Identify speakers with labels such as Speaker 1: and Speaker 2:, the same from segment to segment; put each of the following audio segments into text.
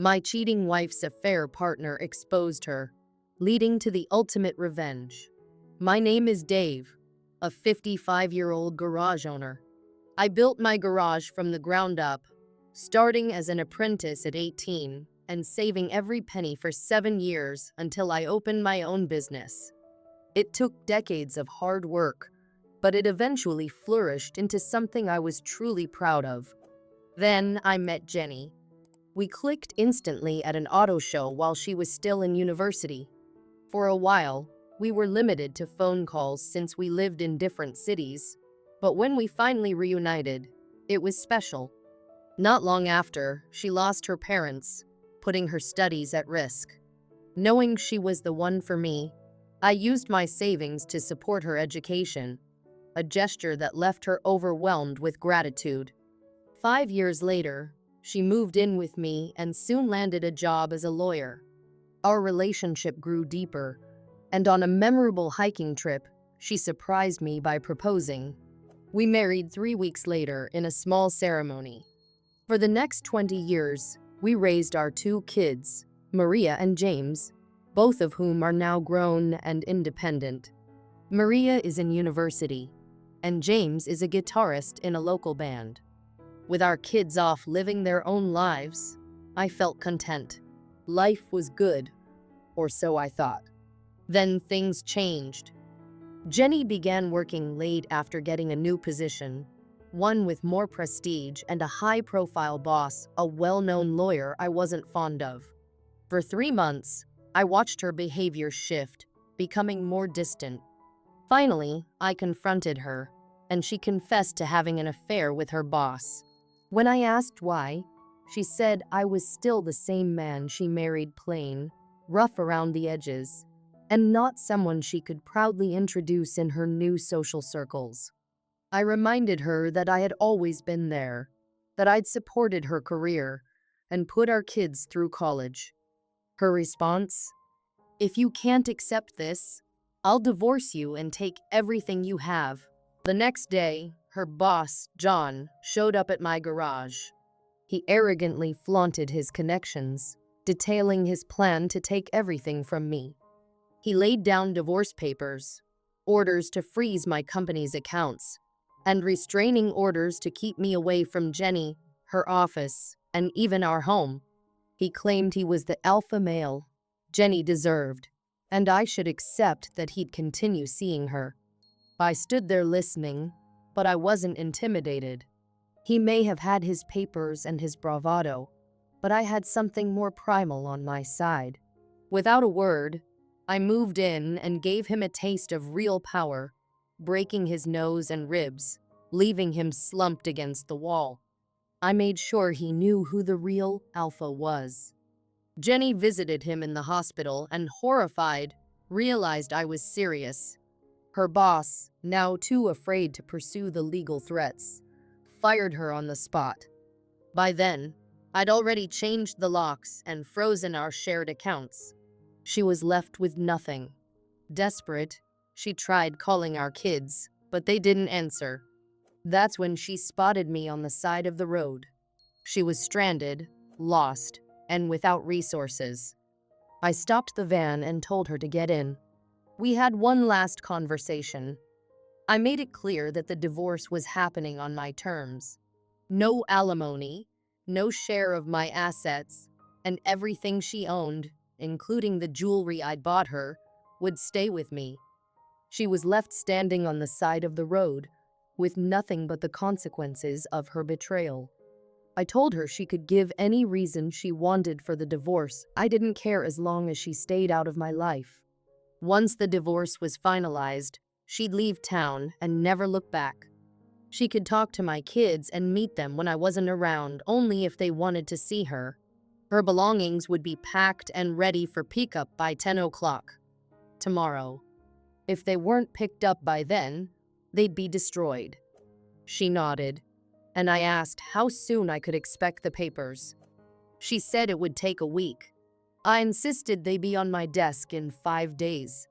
Speaker 1: My cheating wife's affair partner exposed her, leading to the ultimate revenge. My name is Dave, a 55-year-old garage owner. I built my garage from the ground up, starting as an apprentice at 18 and saving every penny for 7 years until I opened my own business. It took decades of hard work, but it eventually flourished into something I was truly proud of. Then I met Jenny. We clicked instantly at an auto show while she was still in university. For a while, we were limited to phone calls since we lived in different cities, but when we finally reunited, it was special. Not long after, she lost her parents, putting her studies at risk. Knowing she was the one for me, I used my savings to support her education, a gesture that left her overwhelmed with gratitude. 5 years later, she moved in with me and soon landed a job as a lawyer. Our relationship grew deeper, and on a memorable hiking trip, she surprised me by proposing. We married 3 weeks later in a small ceremony. For the next 20 years, we raised our 2 kids, Maria and James, both of whom are now grown and independent. Maria is in university, and James is a guitarist in a local band. With our kids off living their own lives, I felt content. Life was good, or so I thought. Then things changed. Jenny began working late after getting a new position, one with more prestige and a high-profile boss, a well-known lawyer I wasn't fond of. For 3 months, I watched her behavior shift, becoming more distant. Finally, I confronted her, and she confessed to having an affair with her boss. When I asked why, she said I was still the same man she married, plain, rough around the edges, and not someone she could proudly introduce in her new social circles. I reminded her that I had always been there, that I'd supported her career, and put our kids through college. Her response? "If you can't accept this, I'll divorce you and take everything you have." The next day, her boss, John, showed up at my garage. He arrogantly flaunted his connections, detailing his plan to take everything from me. He laid down divorce papers, orders to freeze my company's accounts, and restraining orders to keep me away from Jenny, her office, and even our home. He claimed he was the alpha male Jenny deserved, and I should accept that he'd continue seeing her. I stood there listening, but I wasn't intimidated. He may have had his papers and his bravado, but I had something more primal on my side. Without a word, I moved in and gave him a taste of real power, breaking his nose and ribs, leaving him slumped against the wall. I made sure he knew who the real alpha was. Jenny visited him in the hospital and, horrified, realized I was serious. Her boss, now too afraid to pursue the legal threats, fired her on the spot. By then, I'd already changed the locks and frozen our shared accounts. She was left with nothing. Desperate, she tried calling our kids, but they didn't answer. That's when she spotted me on the side of the road. She was stranded, lost, and without resources. I stopped the van and told her to get in. We had one last conversation. I made it clear that the divorce was happening on my terms. No alimony, no share of my assets, and everything she owned, including the jewelry I'd bought her, would stay with me. She was left standing on the side of the road, with nothing but the consequences of her betrayal. I told her she could give any reason she wanted for the divorce. I didn't care as long as she stayed out of my life. Once the divorce was finalized, she'd leave town and never look back. She could talk to my kids and meet them when I wasn't around, only if they wanted to see her. Her belongings would be packed and ready for pickup by 10 o'clock tomorrow. If they weren't picked up by then, they'd be destroyed. She nodded, and I asked how soon I could expect the papers. She said it would take a week. I insisted they be on my desk in 5 days.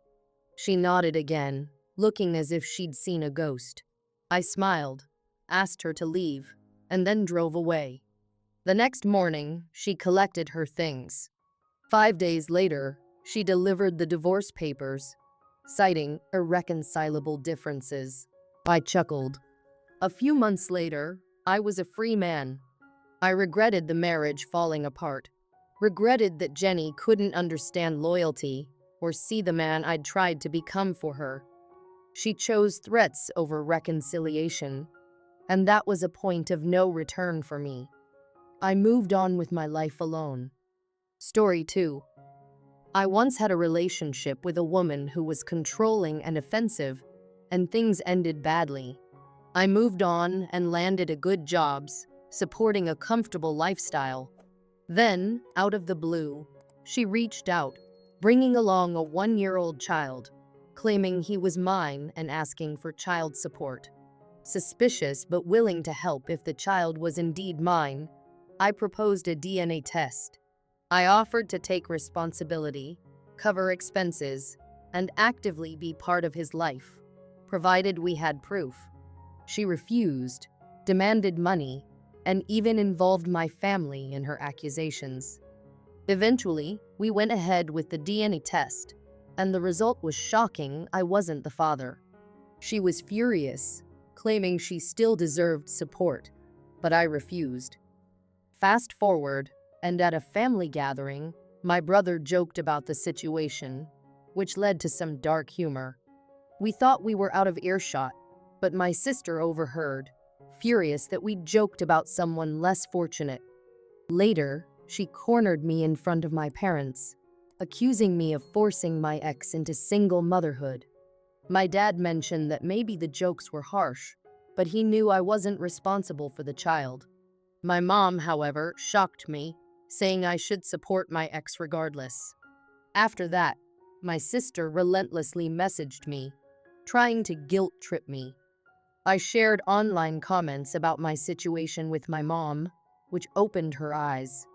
Speaker 1: She nodded again, looking as if she'd seen a ghost. I smiled, asked her to leave, and then drove away. The next morning, she collected her things. 5 days later, she delivered the divorce papers, citing irreconcilable differences. I chuckled. A few months later, I was a free man. I regretted the marriage falling apart, regretted that Jenny couldn't understand loyalty or see the man I'd tried to become for her. She chose threats over reconciliation, and that was a point of no return for me. I moved on with my life alone. Story 2. I once had a relationship with a woman who was controlling and offensive, and things ended badly. I moved on and landed a good jobs, supporting a comfortable lifestyle. Then, out of the blue, she reached out, bringing along a 1-year-old child, claiming he was mine and asking for child support. Suspicious but willing to help if the child was indeed mine, I proposed a DNA test. I offered to take responsibility, cover expenses, and actively be part of his life, provided we had proof. She refused, demanded money, and even involved my family in her accusations. Eventually, we went ahead with the DNA test, and the result was shocking. I wasn't the father. She was furious, claiming she still deserved support, but I refused. Fast forward, and at a family gathering, my brother joked about the situation, which led to some dark humor. We thought we were out of earshot, but my sister overheard, furious that we joked about someone less fortunate. Later, she cornered me in front of my parents, accusing me of forcing my ex into single motherhood. My dad mentioned that maybe the jokes were harsh, but he knew I wasn't responsible for the child. My mom, however, shocked me, saying I should support my ex regardless. After that, my sister relentlessly messaged me, trying to guilt trip me. I shared online comments about my situation with my mom, which opened her eyes.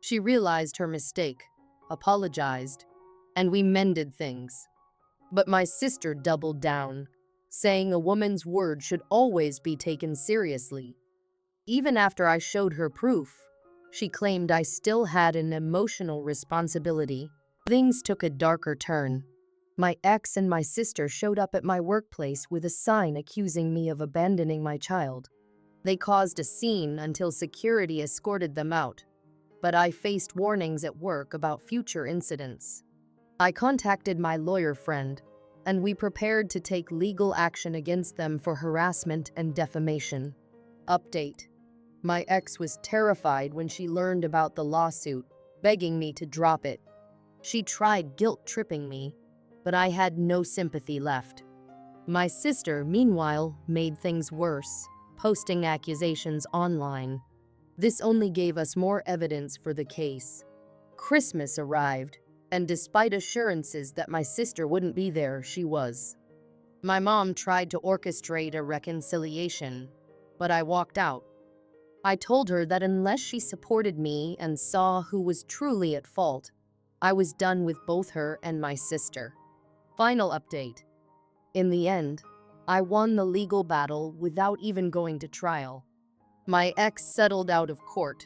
Speaker 1: She realized her mistake, apologized, and we mended things. But my sister doubled down, saying a woman's word should always be taken seriously. Even after I showed her proof, she claimed I still had an emotional responsibility. Things took a darker turn. My ex and my sister showed up at my workplace with a sign accusing me of abandoning my child. They caused a scene until security escorted them out, but I faced warnings at work about future incidents. I contacted my lawyer friend, and we prepared to take legal action against them for harassment and defamation. Update. My ex was terrified when she learned about the lawsuit, begging me to drop it. She tried guilt-tripping me, but I had no sympathy left. My sister, meanwhile, made things worse, posting accusations online. This only gave us more evidence for the case. Christmas arrived, and despite assurances that my sister wouldn't be there, she was. My mom tried to orchestrate a reconciliation, but I walked out. I told her that unless she supported me and saw who was truly at fault, I was done with both her and my sister. Final update. In the end, I won the legal battle without even going to trial. My ex settled out of court,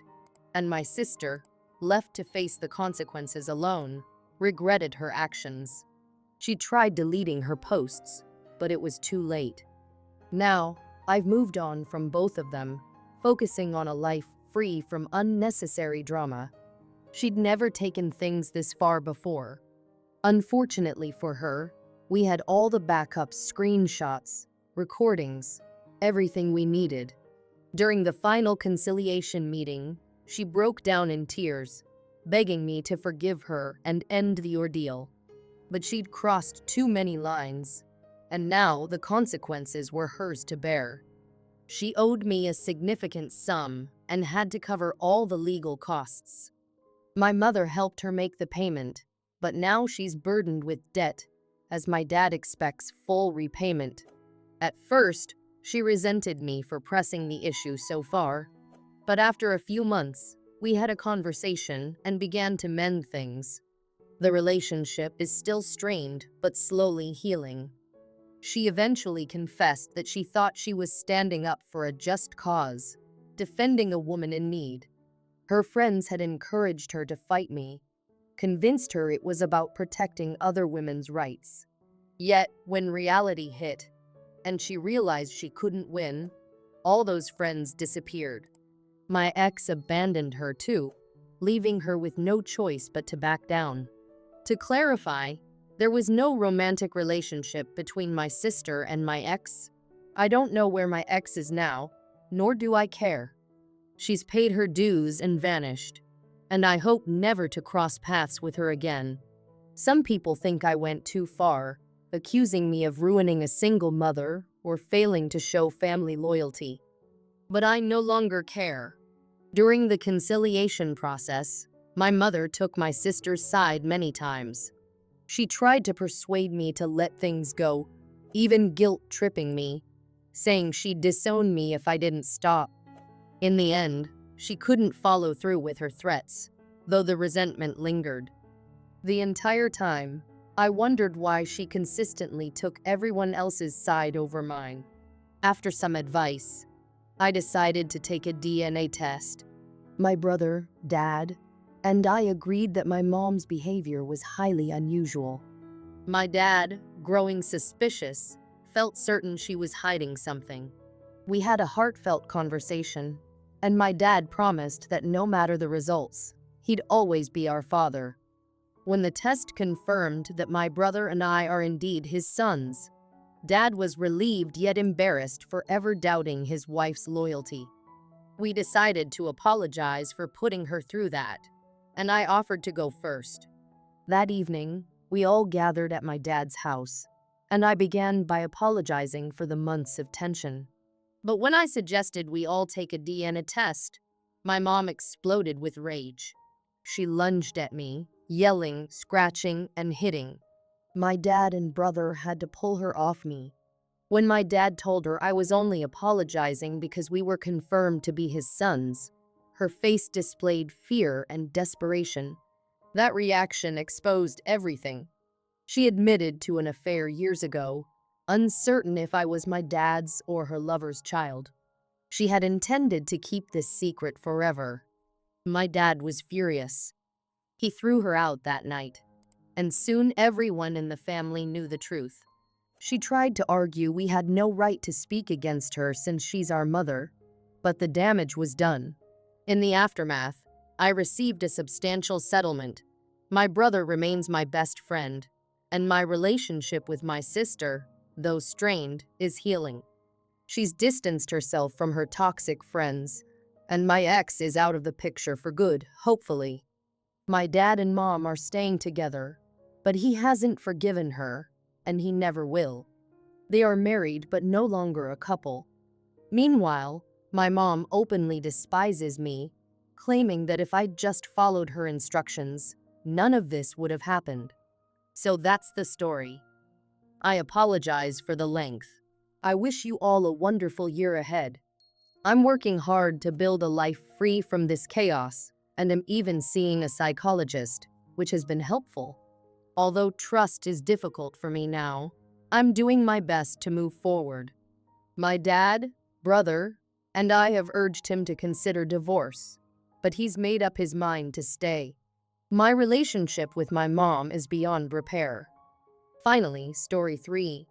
Speaker 1: and my sister, left to face the consequences alone, regretted her actions. She tried deleting her posts, but it was too late. Now, I've moved on from both of them, focusing on a life free from unnecessary drama. She'd never taken things this far before. Unfortunately for her, we had all the backup screenshots, recordings, everything we needed. During the final conciliation meeting, she broke down in tears, begging me to forgive her and end the ordeal. But she'd crossed too many lines, and now the consequences were hers to bear. She owed me a significant sum and had to cover all the legal costs. My mother helped her make the payment, but now she's burdened with debt, as my dad expects full repayment. At first, she resented me for pressing the issue so far, but after a few months, we had a conversation and began to mend things. The relationship is still strained, but slowly healing. She eventually confessed that she thought she was standing up for a just cause, defending a woman in need. Her friends had encouraged her to fight me, convinced her it was about protecting other women's rights. Yet, when reality hit, and she realized she couldn't win, all those friends disappeared. My ex abandoned her too, leaving her with no choice but to back down. To clarify, there was no romantic relationship between my sister and my ex. I don't know where my ex is now, nor do I care. She's paid her dues and vanished, and I hope never to cross paths with her again. Some people think I went too far, accusing me of ruining a single mother or failing to show family loyalty. But I no longer care. During the conciliation process, my mother took my sister's side many times. She tried to persuade me to let things go, even guilt-tripping me, saying she'd disown me if I didn't stop. In the end, she couldn't follow through with her threats, though the resentment lingered. The entire time, I wondered why she consistently took everyone else's side over mine. After some advice, I decided to take a DNA test. My brother, dad, and I agreed that my mom's behavior was highly unusual. My dad, growing suspicious, felt certain she was hiding something. We had a heartfelt conversation, and my dad promised that no matter the results, he'd always be our father. When the test confirmed that my brother and I are indeed his sons, Dad was relieved yet embarrassed for ever doubting his wife's loyalty. We decided to apologize for putting her through that, and I offered to go first. That evening, we all gathered at my dad's house, and I began by apologizing for the months of tension. But when I suggested we all take a DNA test, my mom exploded with rage. She lunged at me, yelling, scratching, and hitting. My dad and brother had to pull her off me. When my dad told her I was only apologizing because we were confirmed to be his sons, her face displayed fear and desperation. That reaction exposed everything. She admitted to an affair years ago, uncertain if I was my dad's or her lover's child. She had intended to keep this secret forever. My dad was furious. He threw her out that night, and soon everyone in the family knew the truth. She tried to argue we had no right to speak against her since she's our mother, but the damage was done. In the aftermath, I received a substantial settlement. My brother remains my best friend, and my relationship with my sister, though strained, is healing. She's distanced herself from her toxic friends, and my ex is out of the picture for good, hopefully. My dad and mom are staying together, but he hasn't forgiven her, and he never will. They are married but no longer a couple. Meanwhile, my mom openly despises me, claiming that if I'd just followed her instructions, none of this would have happened. So that's the story. I apologize for the length. I wish you all a wonderful year ahead. I'm working hard to build a life free from this chaos, and am even seeing a psychologist, which has been helpful. Although trust is difficult for me now, I'm doing my best to move forward. My dad, brother, and I have urged him to consider divorce, but he's made up his mind to stay. My relationship with my mom is beyond repair. Finally, story 3.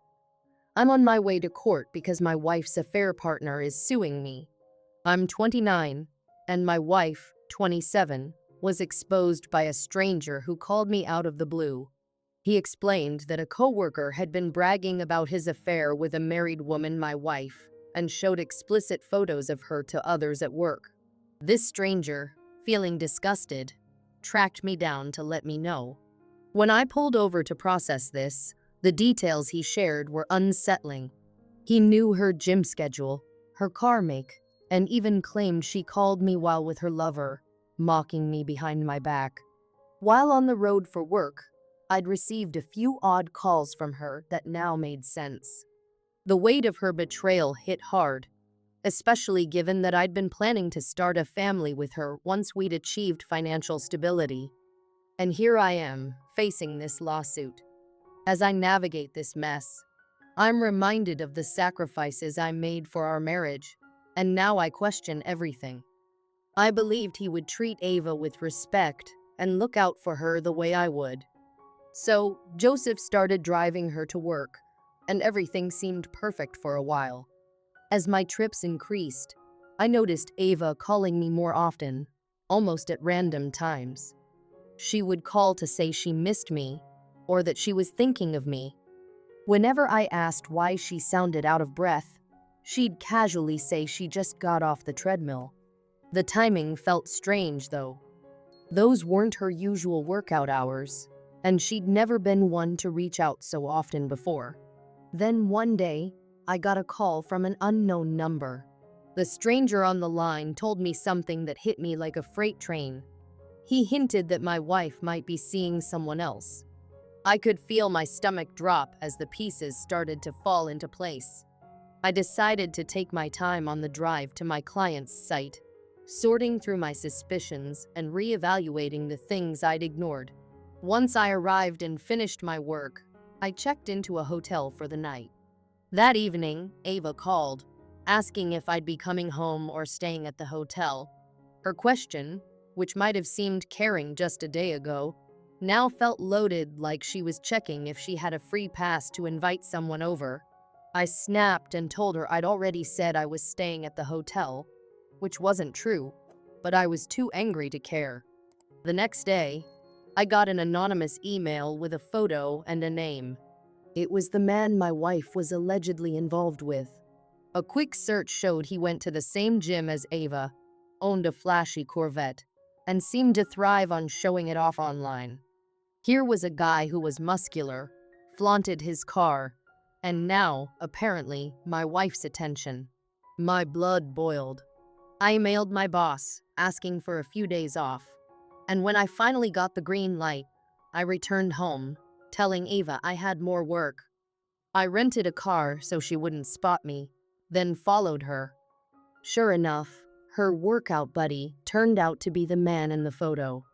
Speaker 1: I'm on my way to court because my wife's affair partner is suing me. I'm 29, and my wife, 27, was exposed by a stranger who called me out of the blue. He explained that a coworker had been bragging about his affair with a married woman, my wife, and showed explicit photos of her to others at work. This stranger, feeling disgusted, tracked me down to let me know. When I pulled over to process this, the details he shared were unsettling. He knew her gym schedule, her car make, and even claimed she called me while with her lover, mocking me behind my back. While on the road for work, I'd received a few odd calls from her that now made sense. The weight of her betrayal hit hard, especially given that I'd been planning to start a family with her once we'd achieved financial stability. And here I am, facing this lawsuit. As I navigate this mess, I'm reminded of the sacrifices I made for our marriage, and now I question everything. I believed he would treat Ava with respect and look out for her the way I would. So, Joseph started driving her to work, and everything seemed perfect for a while. As my trips increased, I noticed Ava calling me more often, almost at random times. She would call to say she missed me, or that she was thinking of me. Whenever I asked why she sounded out of breath, she'd casually say she just got off the treadmill. The timing felt strange, though. Those weren't her usual workout hours, and she'd never been one to reach out so often before. Then one day, I got a call from an unknown number. The stranger on the line told me something that hit me like a freight train. He hinted that my wife might be seeing someone else. I could feel my stomach drop as the pieces started to fall into place. I decided to take my time on the drive to my client's site, sorting through my suspicions and reevaluating the things I'd ignored. Once I arrived and finished my work, I checked into a hotel for the night. That evening, Ava called, asking if I'd be coming home or staying at the hotel. Her question, which might have seemed caring just a day ago, now felt loaded, like she was checking if she had a free pass to invite someone over. I snapped and told her I'd already said I was staying at the hotel, which wasn't true, but I was too angry to care. The next day, I got an anonymous email with a photo and a name. It was the man my wife was allegedly involved with. A quick search showed he went to the same gym as Ava, owned a flashy Corvette, and seemed to thrive on showing it off online. Here was a guy who was muscular, flaunted his car, and now, apparently, my wife's attention. My blood boiled. I emailed my boss, asking for a few days off. And when I finally got the green light, I returned home, telling Ava I had more work. I rented a car so she wouldn't spot me, then followed her. Sure enough, her workout buddy turned out to be the man in the photo.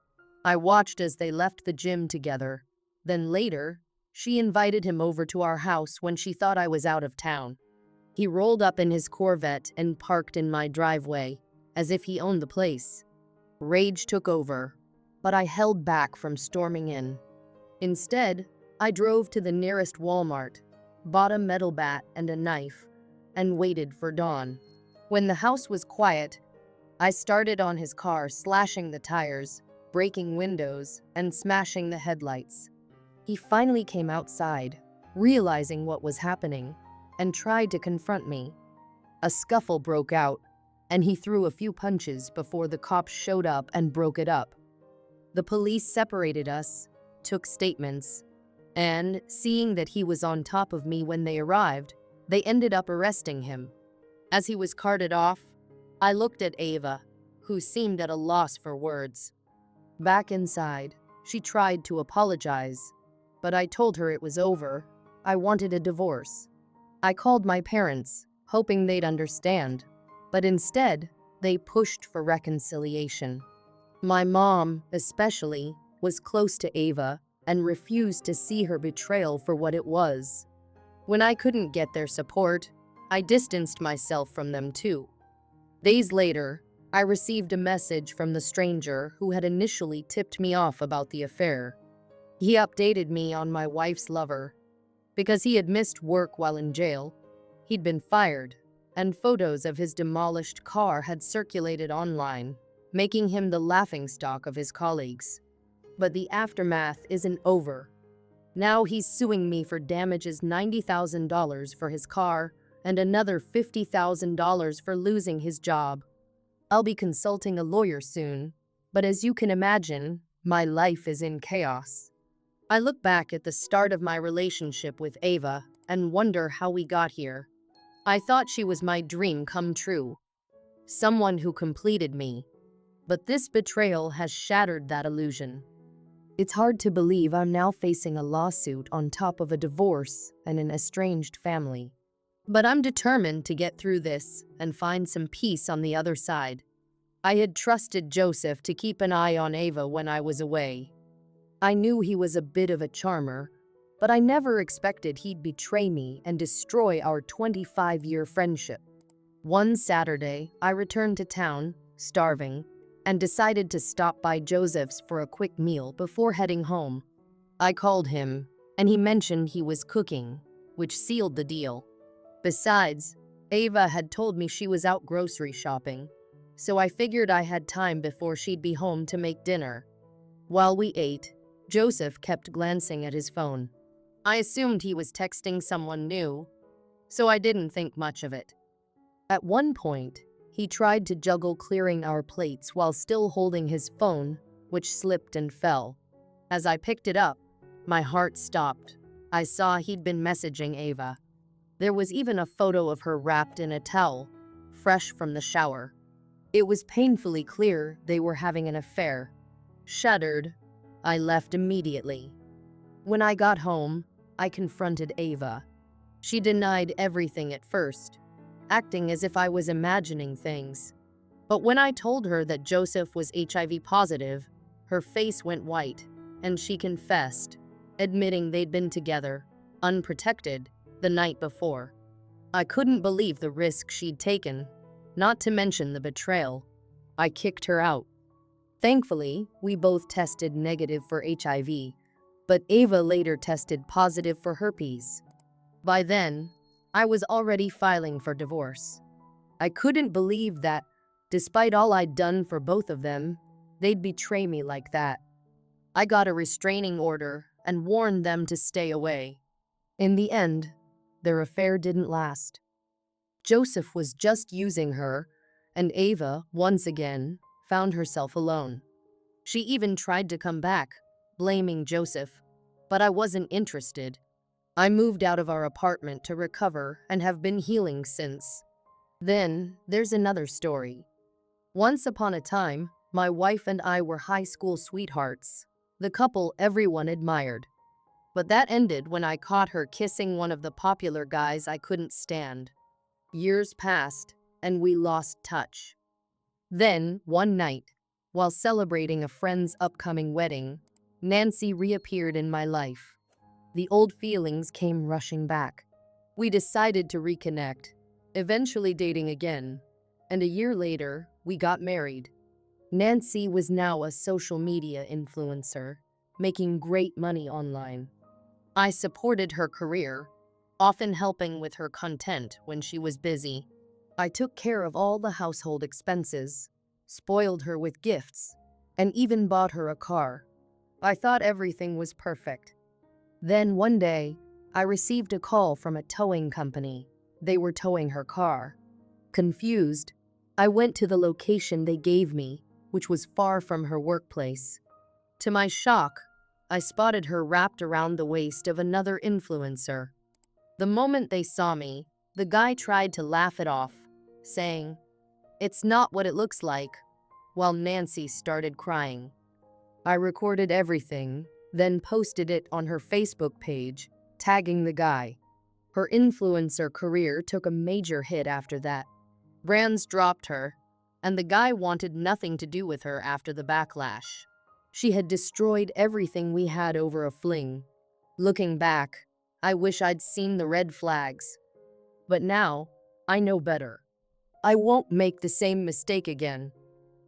Speaker 1: I watched as they left the gym together. Then later, she invited him over to our house when she thought I was out of town. He rolled up in his Corvette and parked in my driveway, as if he owned the place. Rage took over, but I held back from storming in. Instead, I drove to the nearest Walmart, bought a metal bat and a knife, and waited for dawn. When the house was quiet, I started on his car, slashing the tires, breaking windows, and smashing the headlights. He finally came outside, realizing what was happening, and tried to confront me. A scuffle broke out, and he threw a few punches before the cops showed up and broke it up. The police separated us, took statements, and, seeing that he was on top of me when they arrived, they ended up arresting him. As he was carted off, I looked at Ava, who seemed at a loss for words. Back inside, she tried to apologize, but I told her it was over. I wanted a divorce. I called my parents, hoping they'd understand, but instead, they pushed for reconciliation. My mom, especially, was close to Ava and refused to see her betrayal for what it was. When I couldn't get their support, I distanced myself from them too. Days later, I received a message from the stranger who had initially tipped me off about the affair. He updated me on my wife's lover. Because he had missed work while in jail, he'd been fired, and photos of his demolished car had circulated online, making him the laughingstock of his colleagues. But the aftermath isn't over. Now he's suing me for damages, $90,000 for his car and another $50,000 for losing his job. I'll be consulting a lawyer soon, but as you can imagine, my life is in chaos. I look back at the start of my relationship with Ava and wonder how we got here. I thought she was my dream come true, someone who completed me. But this betrayal has shattered that illusion. It's hard to believe I'm now facing a lawsuit on top of a divorce and an estranged family. But I'm determined to get through this and find some peace on the other side. I had trusted Joseph to keep an eye on Ava when I was away. I knew he was a bit of a charmer, but I never expected he'd betray me and destroy our 25-year friendship. One Saturday, I returned to town, starving, and decided to stop by Joseph's for a quick meal before heading home. I called him, and he mentioned he was cooking, which sealed the deal. Besides, Ava had told me she was out grocery shopping, so I figured I had time before she'd be home to make dinner. While we ate, Joseph kept glancing at his phone. I assumed he was texting someone new, so I didn't think much of it. At one point, he tried to juggle clearing our plates while still holding his phone, which slipped and fell. As I picked it up, my heart stopped. I saw he'd been messaging Ava. There was even a photo of her wrapped in a towel, fresh from the shower. It was painfully clear they were having an affair. Shuddered, I left immediately. When I got home, I confronted Ava. She denied everything at first, acting as if I was imagining things. But when I told her that Joseph was HIV positive, her face went white, and she confessed, admitting they'd been together, unprotected, the night before. I couldn't believe the risk she'd taken, not to mention the betrayal. I kicked her out. Thankfully, we both tested negative for HIV, but Ava later tested positive for herpes. By then, I was already filing for divorce. I couldn't believe that, despite all I'd done for both of them, they'd betray me like that. I got a restraining order and warned them to stay away. In the end, their affair didn't last. Joseph was just using her, and Ava, once again, found herself alone. She even tried to come back, blaming Joseph, but I wasn't interested. I moved out of our apartment to recover and have been healing since. Then, there's another story. Once upon a time, my wife and I were high school sweethearts, the couple everyone admired. But that ended when I caught her kissing one of the popular guys I couldn't stand. Years passed, and we lost touch. Then, one night, while celebrating a friend's upcoming wedding, Nancy reappeared in my life. The old feelings came rushing back. We decided to reconnect, eventually dating again, and a year later, we got married. Nancy was now a social media influencer, making great money online. I supported her career, often helping with her content when she was busy. I took care of all the household expenses, spoiled her with gifts, and even bought her a car. I thought everything was perfect. Then one day, I received a call from a towing company. They were towing her car. Confused, I went to the location they gave me, which was far from her workplace. To my shock, I spotted her wrapped around the waist of another influencer. The moment they saw me, the guy tried to laugh it off, saying, "It's not what it looks like," while Nancy started crying. I recorded everything, then posted it on her Facebook page, tagging the guy. Her influencer career took a major hit after that. Brands dropped her, and the guy wanted nothing to do with her after the backlash. She had destroyed everything we had over a fling. Looking back, I wish I'd seen the red flags. But now, I know better. I won't make the same mistake again.